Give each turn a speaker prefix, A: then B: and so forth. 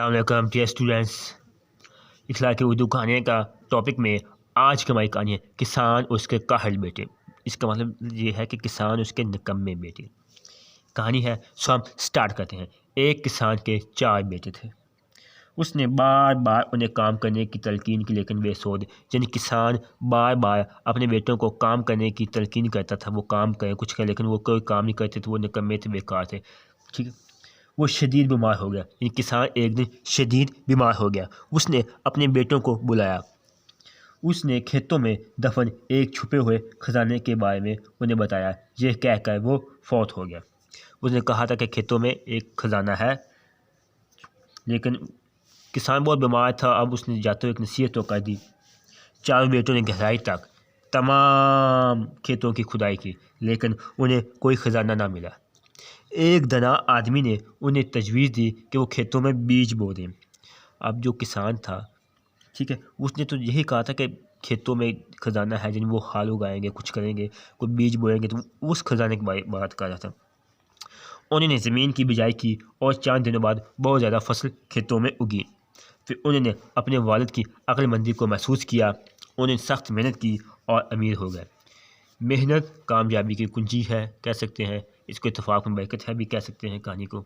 A: السلام علیکم dear students, اخلاقی اردو کہانی کا ٹاپک میں آج کی ہماری کہانی ہے کسان اور اس کے کاہل بیٹے۔ اس کا مطلب یہ ہے کہ کسان اور اس کے نکمے بیٹے۔ کہانی ہے سو ہم سٹارٹ کرتے ہیں۔ ایک کسان کے 4 بیٹے تھے۔ اس نے بار بار انہیں کام کرنے کی تلقین کی، لیکن وہ سود یعنی کسان بار بار اپنے بیٹوں کو کام کرنے کی تلقین کرتا تھا، وہ کام کریں کچھ کریں، لیکن وہ کوئی کام نہیں کرتے تھے، وہ نکمے تھے، بیکار تھے۔ ٹھیک ہے، وہ شدید بیمار ہو گیا، یعنی کسان ایک دن شدید بیمار ہو گیا۔ اس نے اپنے بیٹوں کو بلایا، اس نے کھیتوں میں دفن ایک چھپے ہوئے خزانے کے بارے میں انہیں بتایا۔ یہ کہہ کر وہ فوت ہو گیا۔ اس نے کہا تھا کہ کھیتوں میں ایک خزانہ ہے، لیکن کسان بہت بیمار تھا۔ اب اس نے جاتے ہوئے ایک نصیحت تو کر دی۔ 4 بیٹوں نے گہرائی تک تمام کھیتوں کی کھدائی کی، لیکن انہیں کوئی خزانہ نہ ملا۔ ایک دانا آدمی نے انہیں تجویز دی کہ وہ کھیتوں میں بیج بو دیں۔ اب جو کسان تھا، ٹھیک ہے، اس نے تو یہی کہا تھا کہ کھیتوں میں خزانہ ہے، جن وہ کھال اگائیں گے، کچھ کریں گے، کوئی بیج بوئیں گے، تو اس خزانے کی بات کر رہا تھا۔ انہوں نے زمین کی بجائی کی اور چند دنوں بعد بہت زیادہ فصل کھیتوں میں اگی۔ پھر انہوں نے اپنے والد کی عقل مندی کو محسوس کیا، انہوں نے سخت محنت کی اور امیر ہو گئے۔ محنت کامیابی کی کنجی ہے کہہ سکتے ہیں، اس کو اتفاق میں برکت ہے بھی کہہ سکتے ہیں کہانی کو۔